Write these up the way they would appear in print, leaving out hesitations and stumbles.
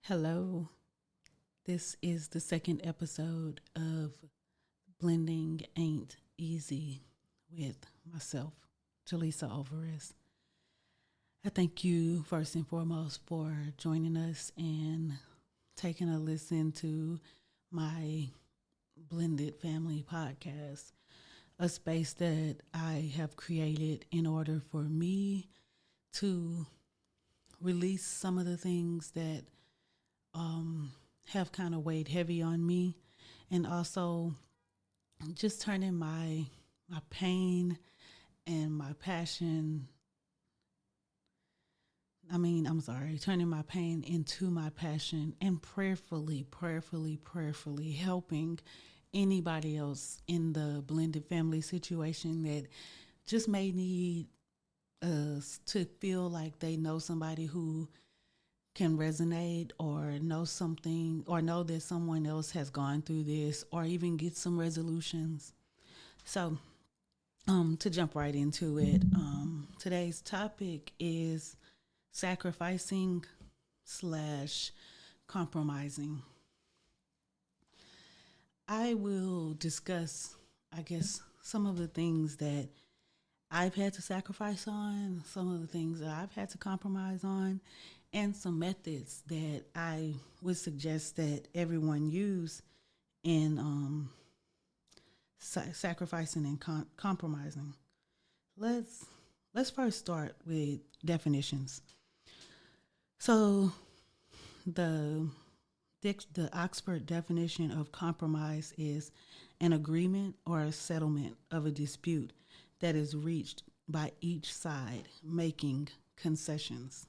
Hello, this is the second episode of Blending Ain't Easy with myself, Jaleesa Alvarez. I thank you first and foremost for joining us and taking a listen to my Blended Family podcast, a space that I have created in order for me to release some of the things that um, have kind of weighed heavy on me, and also just turning my pain and my passion. I'm sorry, turning my pain into my passion and prayerfully helping anybody else in the blended family situation that just may need us to feel like they know somebody who can resonate or know something or know that someone else has gone through this or even get some resolutions. So, to jump right into it, today's topic is sacrificing slash compromising. I will discuss, I guess, some of the things that I've had to sacrifice on, some of the things that I've had to compromise on, and some methods that I would suggest that everyone use in sacrificing and compromising. Let's let's first start with definitions. So the the Oxford definition of compromise is an agreement or a settlement of a dispute that is reached by each side making concessions.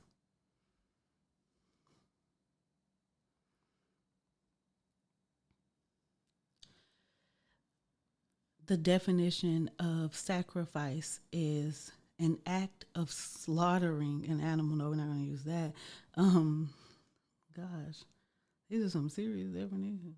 The definition of sacrifice is an act of slaughtering an animal. No, we're not going to use that. Um, Gosh, these are some serious definitions.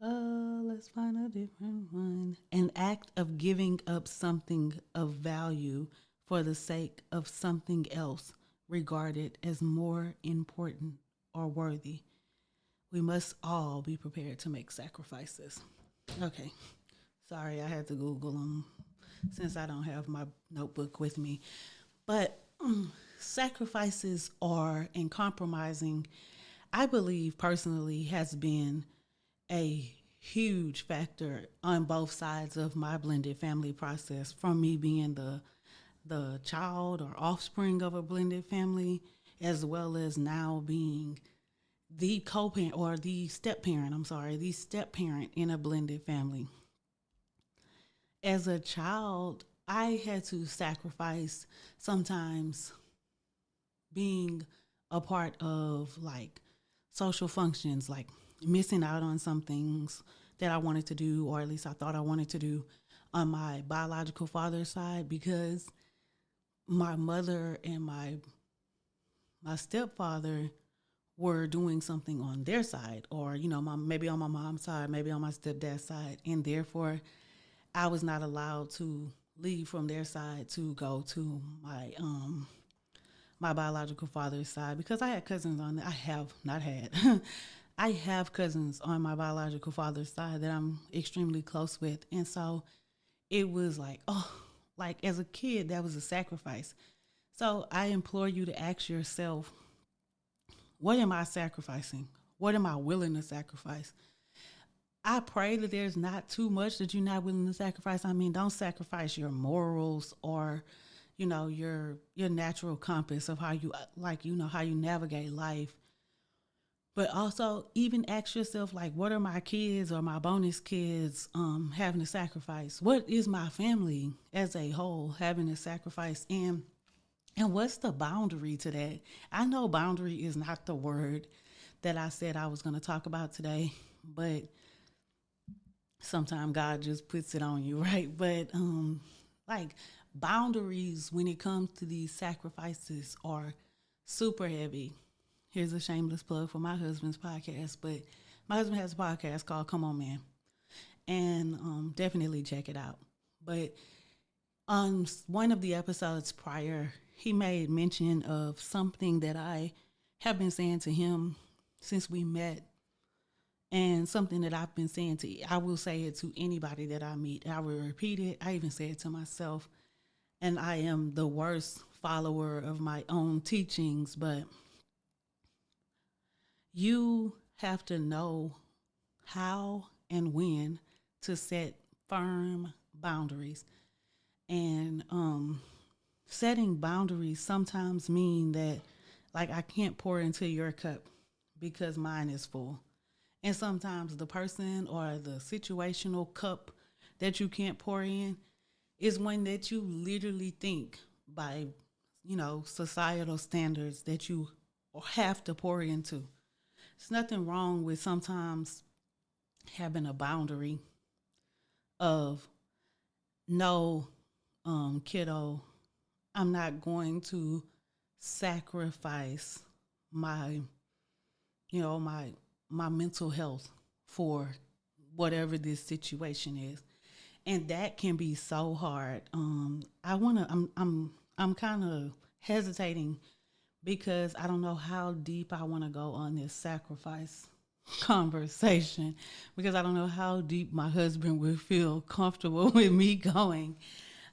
Let's find a different one. An act of giving up something of value for the sake of something else regarded as more important or worthy. We must all be prepared to make sacrifices. Okay. Sorry, I had to Google them since I don't have my notebook with me. But sacrifices are and compromising, I believe personally, has been a huge factor on both sides of my blended family process. From me being the child or offspring of a blended family, as well as now being the co-parent or the step parent. I'm sorry, the step parent in a blended family. As a child, I had to sacrifice sometimes being a part of like social functions, like missing out on some things that I wanted to do, or at least I thought I wanted to do on my biological father's side, because my mother and my stepfather were doing something on their side, or maybe on my mom's side, maybe on my stepdad's side, and therefore I was not allowed to leave from their side to go to my biological father's side, because I had cousins on. I have not had. I have cousins on my biological father's side that I'm extremely close with, and so it was like, oh, like as a kid, that was a sacrifice. So I implore you to ask yourself, what am I sacrificing? What am I willing to sacrifice? I pray that there's not too much that you're not willing to sacrifice. I mean, don't sacrifice your morals or, your natural compass of how you how you navigate life. But also, even ask yourself, like, what are my kids or my bonus kids having to sacrifice? What is my family as a whole having to sacrifice? And what's the boundary to that? I know boundary is not the word that I said I was going to talk about today, but sometimes God just puts it on you, right? But like boundaries when it comes to these sacrifices are super heavy. Here's a shameless plug for my husband's podcast, but my husband has a podcast called Come On Man, and definitely check it out. But on one of the episodes prior, he made mention of something that I have been saying to him since we met, and something that I've been saying I will say it to anybody that I meet. I will repeat it. I even say it to myself. And I am the worst follower of my own teachings, but you have to know how and when to set firm boundaries. And setting boundaries sometimes mean that, like, I can't pour into your cup because mine is full. And sometimes the person or the situational cup that you can't pour in is one that you literally think by, societal standards that you have to pour into. There's nothing wrong with sometimes having a boundary of no, kiddo, I'm not going to sacrifice my, my mental health for whatever this situation is. And that can be so hard. I'm kind of hesitating because I don't know how deep I want to go on this sacrifice conversation, because I don't know how deep my husband would feel comfortable with me going.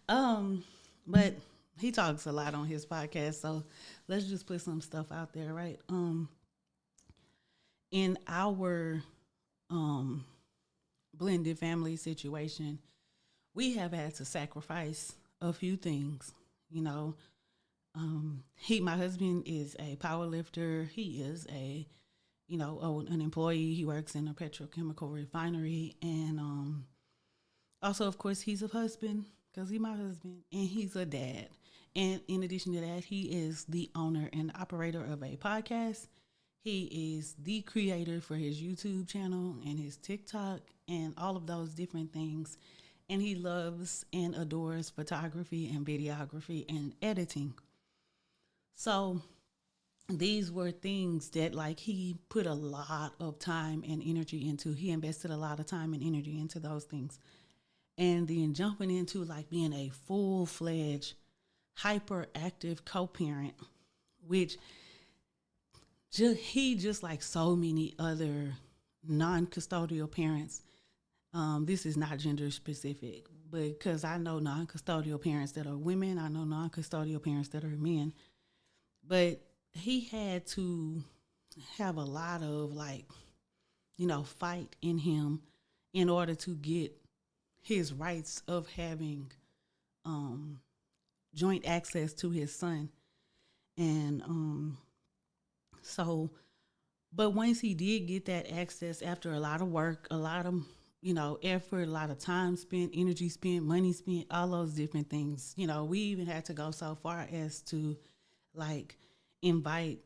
But he talks a lot on his podcast, so let's just put some stuff out there, right? In our um blended family situation, we have had to sacrifice a few things. You know, my husband is a power lifter. He is an employee. He works in a petrochemical refinery, and also, of course, he's a husband because he's my husband, and he's a dad. And in addition to that, he is the owner and operator of a podcast. He is the creator for his YouTube channel and his TikTok and all of those different things. And he loves and adores photography and videography and editing. So these were things that, like, he put a lot of time and energy into. He invested a lot of time and energy into those things. And then jumping into, like, being a full-fledged hyperactive co-parent, which he, just like so many other non-custodial parents, this is not gender specific, because I know non-custodial parents that are women, I know non-custodial parents that are men, but he had to have a lot of, like, fight in him in order to get his rights of having joint access to his son. And so, but once he did get that access, after a lot of work, a lot of, effort, a lot of time spent, energy spent, money spent, all those different things, we even had to go so far as to, like, invite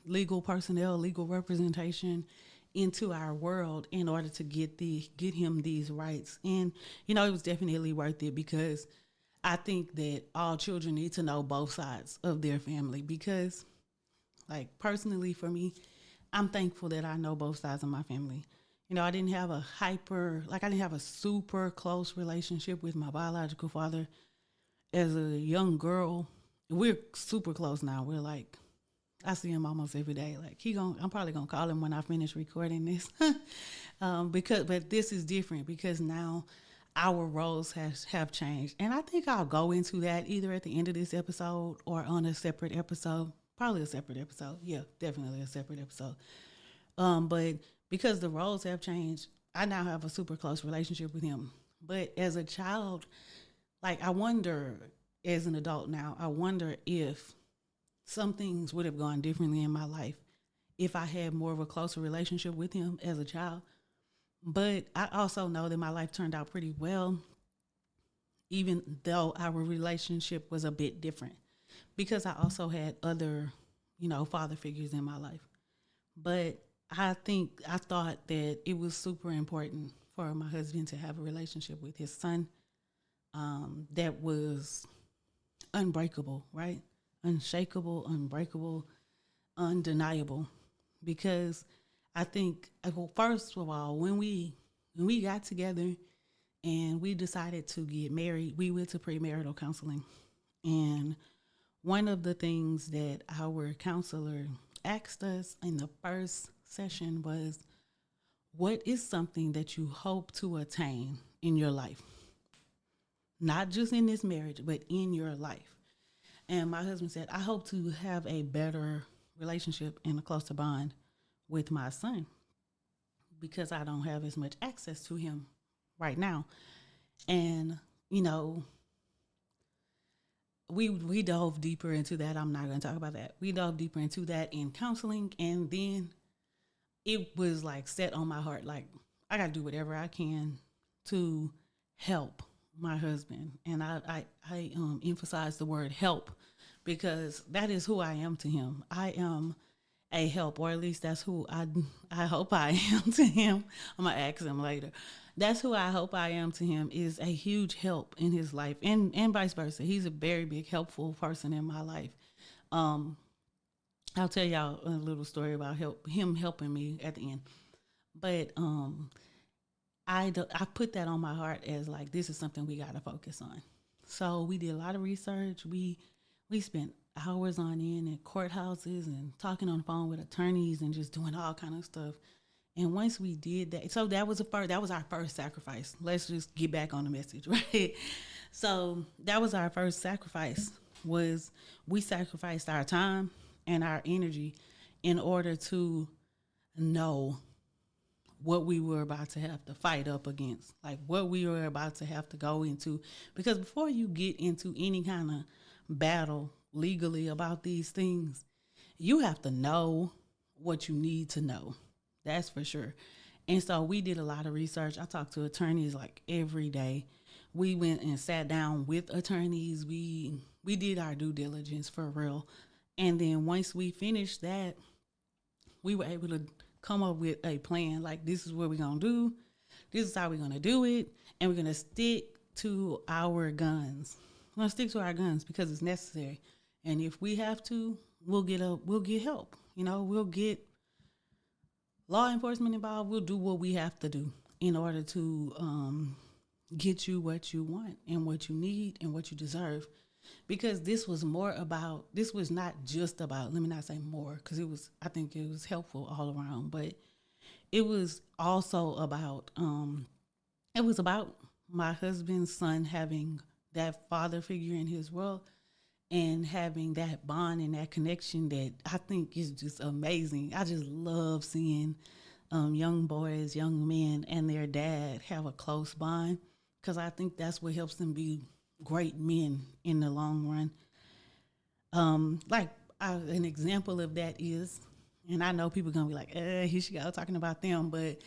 legal personnel, legal representation into our world in order to get him these rights. And it was definitely worth it, because I think that all children need to know both sides of their family, because, like, personally for me, I'm thankful that I know both sides of my family. I didn't have I didn't have a super close relationship with my biological father as a young girl. We're super close now. We're like, I see him almost every day. Like, I'm probably gonna call him when I finish recording this, but this is different because now our roles have changed, and I think I'll go into that either at the end of this episode or on a separate episode. Probably a separate episode. Yeah, definitely a separate episode. But because the roles have changed, I now have a super close relationship with him. But as a child, like, I wonder, as an adult now, I wonder if some things would have gone differently in my life if I had more of a closer relationship with him as a child. But I also know that my life turned out pretty well, even though our relationship was a bit different, because I also had other, father figures in my life. But I thought that it was super important for my husband to have a relationship with his son that was unbreakable, right? Unshakable, unbreakable, undeniable. Because I think, well, first of all, when we got together and we decided to get married, we went to premarital counseling. And One of the things that our counselor asked us in the first session was, what is something that you hope to attain in your life? Not just in this marriage, but in your life. And my husband said, I hope to have a better relationship and a closer bond with my son because I don't have as much access to him right now. And, you know, we dove deeper into that. I'm not going to talk about that. We dove deeper into that in counseling. And then it was like set on my heart, like, I got to do whatever I can to help my husband. And I emphasize the word help because that is who I am to him. I am a help, or at least that's who I hope I am to him. I'm gonna ask him later. That's who I hope I am to him, is a huge help in his life, and vice versa. He's a very big helpful person in my life. Um, I'll tell y'all a little story about him helping me at the end. But I put that on my heart as like, this is something we got to focus on. So we did a lot of research. We spent hours on end at courthouses and talking on the phone with attorneys and just doing all kind of stuff. And once we did that, so that was our first sacrifice. Let's just get back on the message, right? So that was our first sacrifice. Was we sacrificed our time and our energy in order to know what we were about to have to fight up against, like what we were about to have to go into. Because before you get into any kind of battle legally about these things, you have to know what you need to know. That's for sure. And so we did a lot of research. I talked to attorneys like every day. We went and sat down with attorneys. We did our due diligence for real. And then once we finished that, we were able to come up with a plan. Like, this is what we're going to do. This is how we're going to do it. And we're going to stick to our guns. We're going to stick to our guns because it's necessary. And if we have to, we'll get help. You know, we'll get law enforcement involved. We'll do what we have to do in order to get you what you want and what you need and what you deserve. Because this was not just about, let me not say more, because I think it was helpful all around, but it was also about, my husband's son having that father figure in his world and having that bond and that connection that I think is just amazing. I just love seeing young boys, young men, and their dad have a close bond, because I think that's what helps them be great men in the long run. An example of that is, and I know people are gonna be like, here she go talking about them, but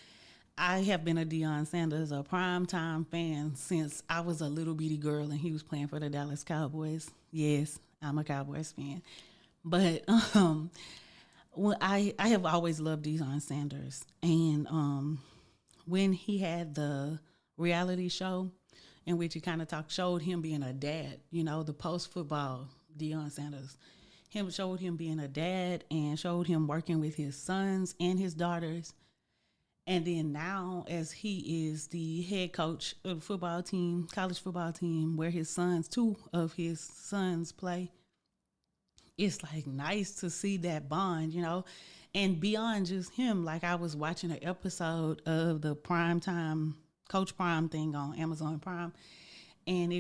I have been a Deion Sanders, a primetime fan since I was a little bitty girl and he was playing for the Dallas Cowboys. Yes, I'm a Cowboys fan. But well, I have always loved Deion Sanders. And when he had the reality show in which he kind of showed him being a dad, you know, the post-football Deion Sanders, showed him being a dad and showed him working with his sons and his daughters. And then now, as he is the head coach of the football team, college football team, where two of his sons play, it's like nice to see that bond, you know. And beyond just him, like I was watching an episode of the Primetime Coach Prime thing on Amazon Prime, and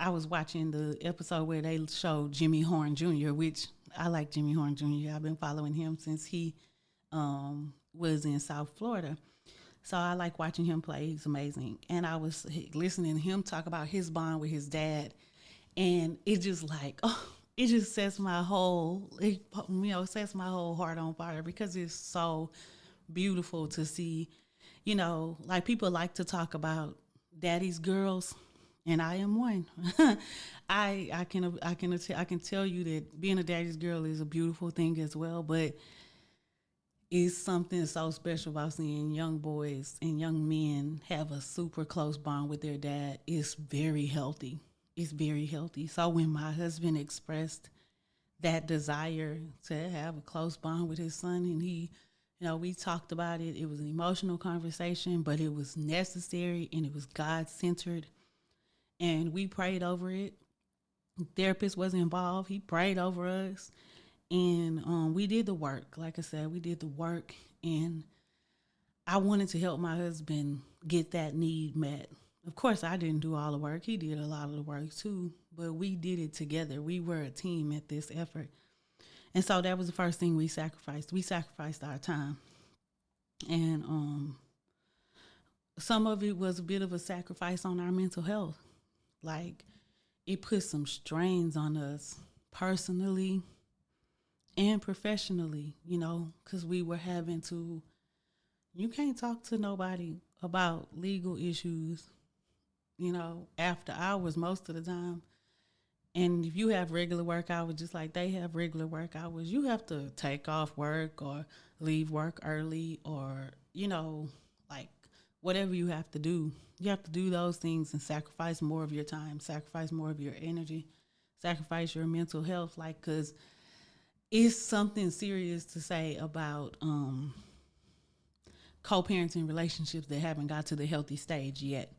I was watching the episode where they showed Jimmy Horn Jr., which I like Jimmy Horn Jr. I've been following him since he was in South Florida. So I like watching him play. He's amazing. And I was listening to him talk about his bond with his dad. And it just like, it just sets my whole heart on fire, because it's so beautiful to see, you know, like people like to talk about daddy's girls, and I am one. I can tell you that being a daddy's girl is a beautiful thing as well, but it's something so special about seeing young boys and young men have a super close bond with their dad. It's very healthy. It's very healthy. So when my husband expressed that desire to have a close bond with his son, and he, you know, we talked about it. It was an emotional conversation, but it was necessary and it was God-centered. And we prayed over it. Therapist was involved. He prayed over us, and we did the work. Like I said, we did the work, and I wanted to help my husband get that need met. Of course, I didn't do all the work. He did a lot of the work too, but we did it together. We were a team at this effort. And so that was the first thing we sacrificed. We sacrificed our time. And some of it was a bit of a sacrifice on our mental health. Like, it put some strains on us personally and professionally, because we were having to, you can't talk to nobody about legal issues, after hours most of the time. And if you have regular work hours, just like they have regular work hours, you have to take off work or leave work early or, like whatever you have to do. You have to do those things and sacrifice more of your time, sacrifice more of your energy, sacrifice your mental health. Like, because it's something serious to say about co-parenting relationships that haven't got to the healthy stage yet.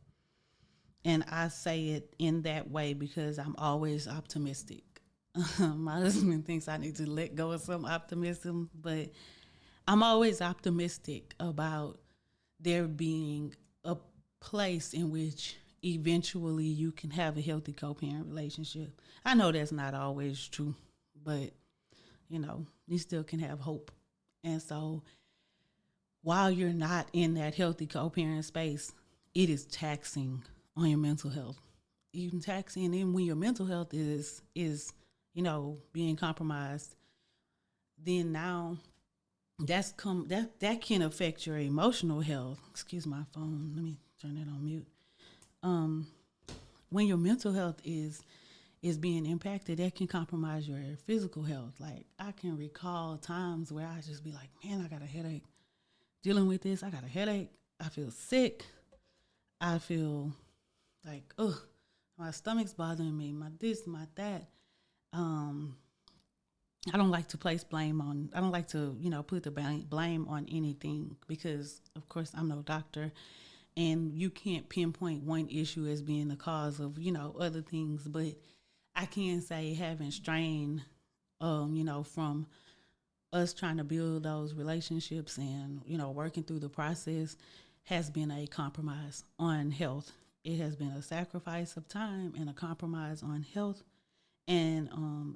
And I say it in that way because I'm always optimistic. My husband thinks I need to let go of some optimism, but I'm always optimistic about there being a place in which eventually you can have a healthy co-parent relationship. I know that's not always true, but you still can have hope. And so while you're not in that healthy co-parent space, it is taxing on your mental health. Even taxing, and when your mental health is being compromised, then now that can affect your emotional health. Excuse my phone. Let me turn that on mute. When your mental health is being impacted, that can compromise your physical health. Like, I can recall times where I just be like, man, I got a headache. Dealing with this, I got a headache. I feel sick. I feel like, ugh, my stomach's bothering me, my this, my that. Um, I don't like to place blame on, I don't like to, put the blame on anything because, of course, I'm no doctor and you can't pinpoint one issue as being the cause of, other things. But I can say having strain, from us trying to build those relationships and, working through the process has been a compromise on health. It has been a sacrifice of time and a compromise on health. And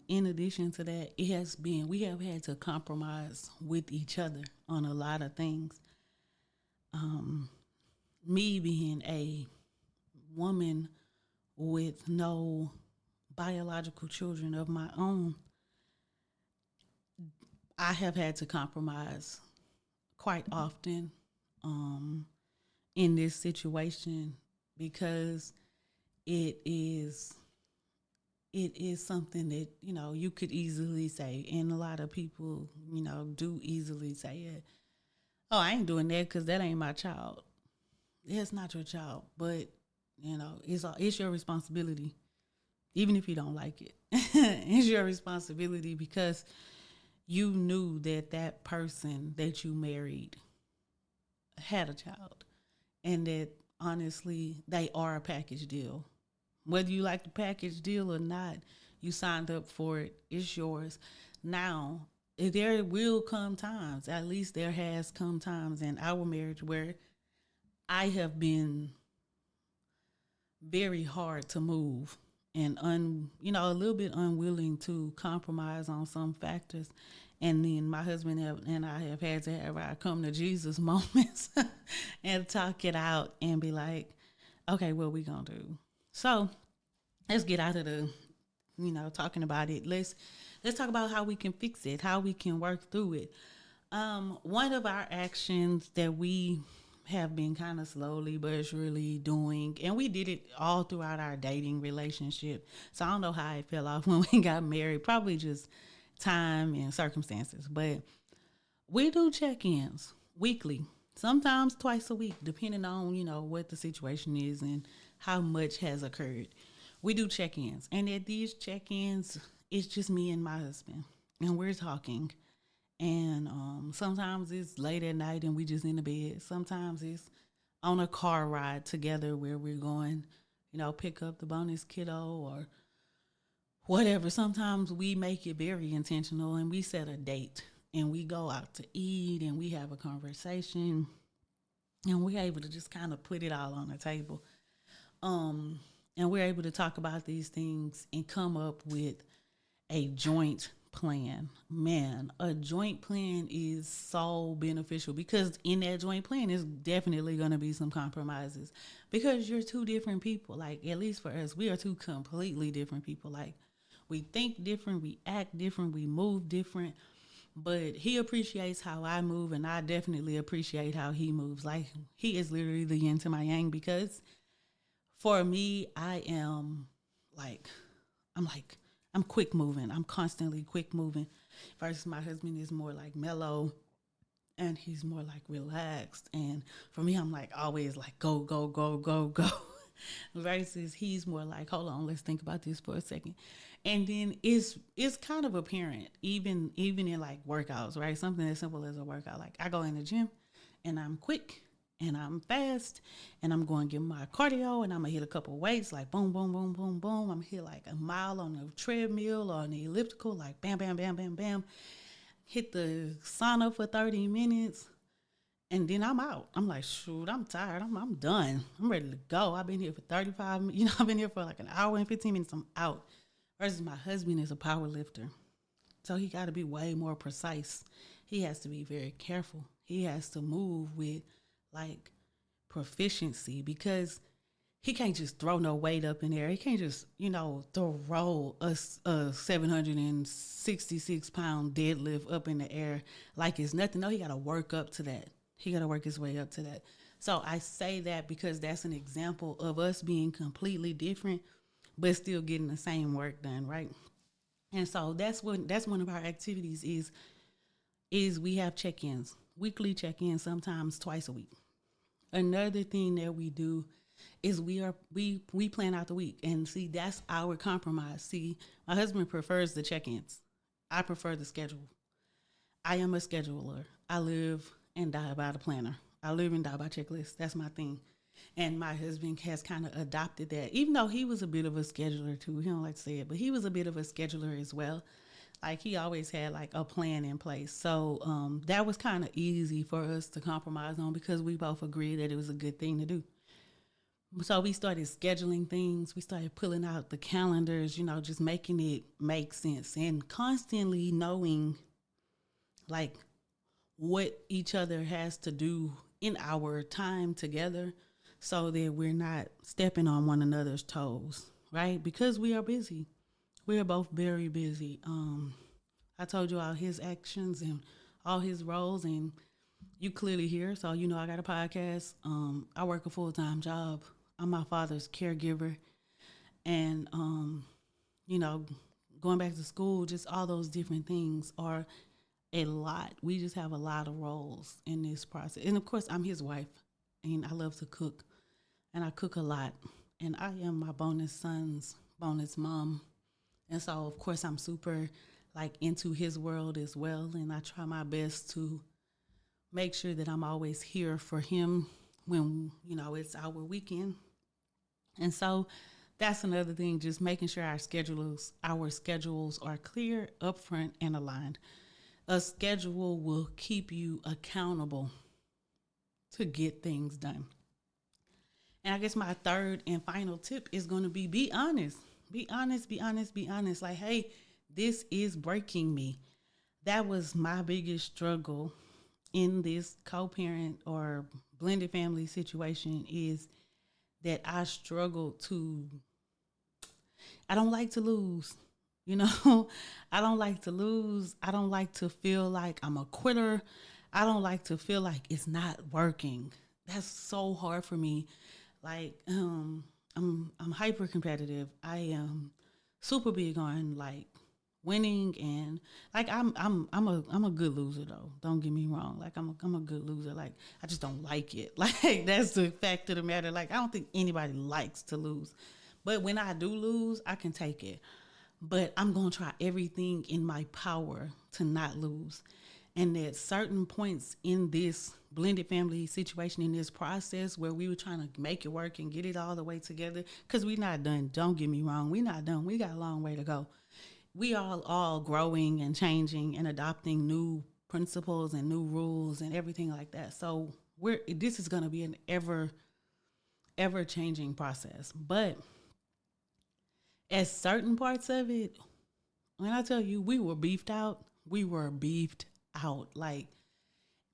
in addition to that, we have had to compromise with each other on a lot of things. Me being a woman with no biological children of my own, I have had to compromise quite often in this situation because it is something that you could easily say, and a lot of people do easily say it. Oh, I ain't doing that because that ain't my child. It's not your child, but it's your responsibility, even if you don't like it. It's your responsibility because you knew that person that you married had a child, and that honestly they are a package deal. Whether you like the package deal or not, you signed up for it. It's yours. Now, there will come times, at least there has come times in our marriage where I have been very hard to move and a little bit unwilling to compromise on some factors. And then my husband and I have had to have our come to Jesus moments and talk it out and be like, okay, what we gonna do? So let's get out of the, talking about it. Let's talk about how we can fix it, how we can work through it. One of our actions that we have been kind of slowly but surely doing, and we did it all throughout our dating relationship. So I don't know how it fell off when we got married, probably just time and circumstances. But we do check-ins weekly, sometimes twice a week, depending on, what the situation is and how much has occurred. We do check-ins. And at these check-ins, it's just me and my husband. And we're talking. And sometimes it's late at night and we just in the bed. Sometimes it's on a car ride together where we're going, pick up the bonus kiddo or whatever. Sometimes we make it very intentional and we set a date and we go out to eat and we have a conversation and we're able to just kind of put it all on the table. Um, and we're able to talk about these things and come up with a joint plan. Man, a joint plan is so beneficial because in that joint plan is definitely going to be some compromises because you're two different people. Like, at least for us, we are two completely different people. Like, we think different, we act different, we move different, but he appreciates how I move, and I definitely appreciate how he moves. Like, he is literally the yin to my yang because for me, like, I'm like, I'm quick moving. I'm constantly quick moving. Versus my husband is more like mellow and he's more like relaxed. And for me, I'm like always like go, go, go, go, go. Versus he's more like, hold on, let's think about this for a second. And then it's kind of apparent, even in like workouts, right? Something as simple as a workout. Like I go in the gym and I'm quick and I'm fast and I'm going to get my cardio and I'm gonna hit a couple weights like boom, boom, boom, boom, boom. I'm gonna hit like a mile on the treadmill or on the elliptical, like bam, bam, bam, bam, bam. Hit the sauna for 30 minutes and then I'm out. I'm like, shoot, I'm tired. I'm done. I'm ready to go. I've been here for 35 minutes. I've been here for like an hour and 15 minutes. I'm out. Versus my husband is a power lifter. So he got to be way more precise. He has to be very careful. He has to move with like proficiency because he can't just throw no weight up in there. He can't just, throw a 766-pound deadlift up in the air like it's nothing. No, he got to work up to that. He got to work his way up to that. So I say that because that's an example of us being completely different, but still getting the same work done, right? And so that's one of our activities is we have check-ins, weekly check-ins, sometimes twice a week. Another thing that we do is we plan out the week, and see that's our compromise. See, my husband prefers the check-ins. I prefer the schedule. I am a scheduler. I live and die by the planner. I live and die by checklists. That's my thing. And my husband has kind of adopted that, even though he was a bit of a scheduler too. He don't like to say it, but he was a bit of a scheduler as well. Like he always had like a plan in place. So that was kind of easy for us to compromise on because we both agreed that it was a good thing to do. So we started scheduling things. We started pulling out the calendars, just making it make sense and constantly knowing like what each other has to do in our time together so that we're not stepping on one another's toes, right? Because we are busy. We are both very busy. I told you all his actions and all his roles, and you clearly hear. So I got a podcast. I work a full-time job. I'm my father's caregiver, and you know, going back to school, just all those different things are a lot. We just have a lot of roles in this process, and of course, I'm his wife, and I love to cook, and I cook a lot, and I am my bonus son's bonus mom, and so of course, I'm super like into his world as well, and I try my best to make sure that I'm always here for him when it's our weekend. And so that's another thing, just making sure our schedules are clear, upfront, and aligned. A schedule will keep you accountable to get things done. And I guess my third and final tip is going to be honest. Be honest, be honest, be honest. Like, hey, this is breaking me. That was my biggest struggle in this co-parent or blended family situation, is that I don't like to lose. I don't like to lose. I don't like to feel like I'm a quitter. I don't like to feel like it's not working. That's so hard for me. Like, I'm hyper competitive. I am super big on like winning, and like I'm a good loser though. Don't get me wrong. Like I'm a good loser. Like I just don't like it. Like that's the fact of the matter. Like I don't think anybody likes to lose. But when I do lose, I can take it. But I'm going to try everything in my power to not lose. And at certain points in this blended family situation, in this process where we were trying to make it work and get it all the way together, because we're not done. Don't get me wrong, we're not done. We got a long way to go. We all growing and changing and adopting new principles and new rules and everything like that. So this is going to be an ever changing process. But at certain parts of it, when I tell you we were beefed out, we were beefed out. Like,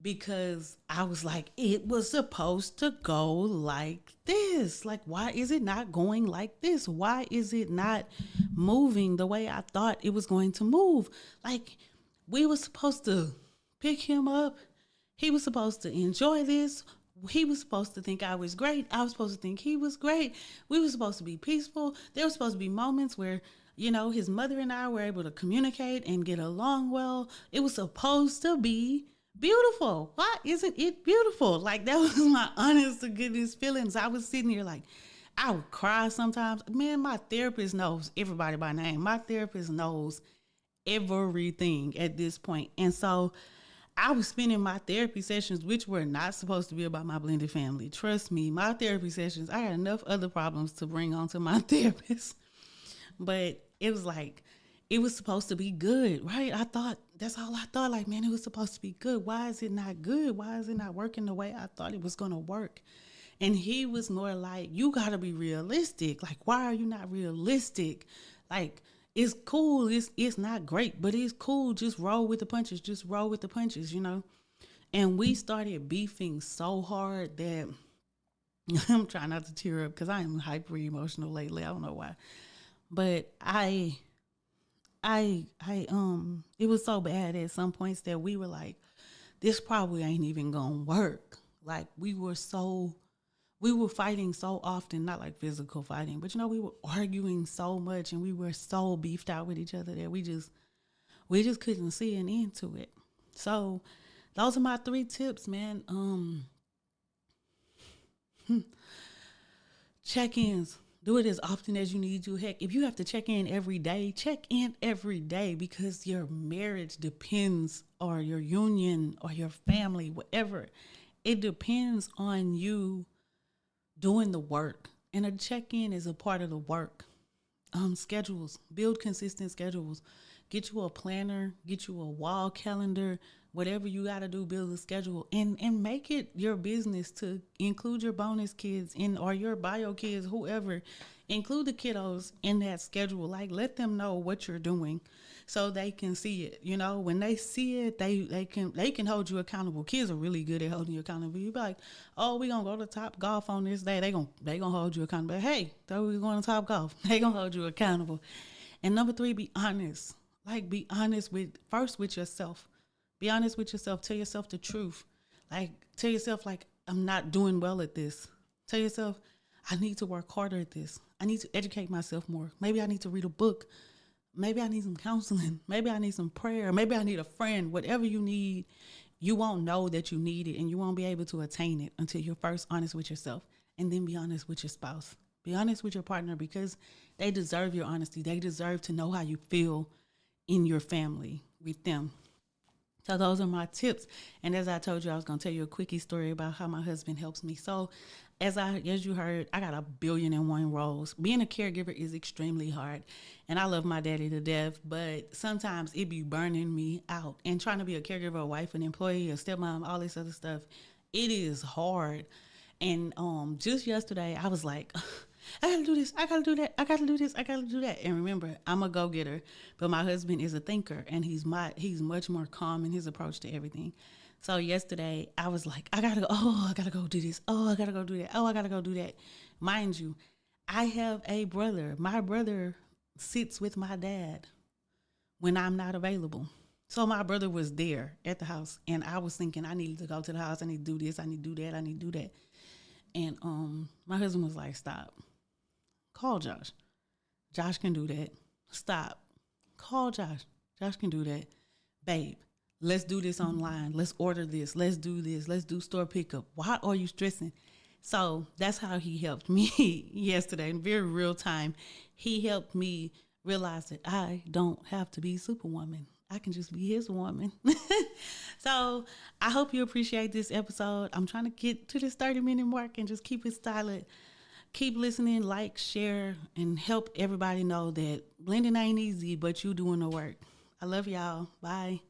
because I was like, it was supposed to go like this. Like, why is it not going like this? Why is it not moving the way I thought it was going to move? Like, we were supposed to pick him up. He was supposed to enjoy this. He was supposed to think I was great. I was supposed to think he was great. We were supposed to be peaceful. There were supposed to be moments where, his mother and I were able to communicate and get along well. It was supposed to be beautiful. Why isn't it beautiful? Like, that was my honest to goodness feelings. I was sitting here like, I would cry sometimes. Man, my therapist knows everybody by name. My therapist knows everything at this point. And so I was spending my therapy sessions, which were not supposed to be about my blended family. Trust me, my therapy sessions, I had enough other problems to bring onto my therapist. But it was like, it was supposed to be good, right? I thought, that's all I thought. Like, man, it was supposed to be good. Why is it not good? Why is it not working the way I thought it was going to work? And he was more like, you got to be realistic. Like, why are you not realistic? Like, it's cool. It's not great, but it's cool. Just roll with the punches. Just roll with the punches, And we started beefing so hard that I'm trying not to tear up because I am hyper emotional lately. I don't know why. But it was so bad at some points that we were like, this probably ain't even gonna work. Like, we were fighting so often, not like physical fighting, but we were arguing so much and we were so beefed out with each other that we just couldn't see an end to it. So those are my 3 tips, man. Check-ins. Do it as often as you need to. Heck, if you have to check in every day, check in every day, because your marriage depends, or your union or your family, whatever. It depends on you doing the work. And a check-in is a part of the work. Schedules. Build consistent schedules. Get you a planner. Get you a wall calendar. Whatever you got to do, build a schedule and make it your business to include your bonus kids or your bio kids, whoever. Include the kiddos in that schedule. Like, let them know what you're doing so they can see it. When they see it, they can hold you accountable. Kids are really good at holding you accountable. You be like, oh, we gonna go to Top Golf on this day. They gonna hold you accountable. Hey, so we going to Top Golf. They gonna hold you accountable. And number 3, be honest. Like, be honest with yourself. Be honest with yourself. Tell yourself the truth. Like, tell yourself, like, I'm not doing well at this. Tell yourself, I need to work harder at this. I need to educate myself more. Maybe I need to read a book. Maybe I need some counseling. Maybe I need some prayer. Maybe I need a friend. Whatever you need, you won't know that you need it, and you won't be able to attain it until you're first honest with yourself, and then be honest with your spouse. Be honest with your partner, because they deserve your honesty. They deserve to know how you feel in your family with them. So those are my tips. And as I told you, I was going to tell you a quickie story about how my husband helps me. So as you heard, I got 1,000,000,001 roles. Being a caregiver is extremely hard. And I love my daddy to death, but sometimes it be burning me out. And trying to be a caregiver, a wife, an employee, a stepmom, all this other stuff, it is hard. And just yesterday, I was like, I gotta do this, I gotta do that, I gotta do this, I gotta do that. And remember, I'm a go-getter, but my husband is a thinker, and he's much more calm in his approach to everything. So yesterday, I was like, I gotta go do this. Oh, I gotta go do that. Oh, I gotta go do that. Mind you, I have a brother. My brother sits with my dad when I'm not available. So my brother was there at the house, and I was thinking I needed to go to the house. I need to do this. I need to do that. I need to do that. And my husband was like, stop. Call Josh. Josh can do that. Stop. Call Josh. Josh can do that. Babe, let's do this online. Let's order this. Let's do this. Let's do store pickup. Why are you stressing? So that's how he helped me yesterday in very real time. He helped me realize that I don't have to be Superwoman. I can just be his woman. So I hope you appreciate this episode. I'm trying to get to this 30-minute mark and just keep it solid. Keep listening, like, share, and help everybody know that blending ain't easy, but you doing the work. I love y'all. Bye.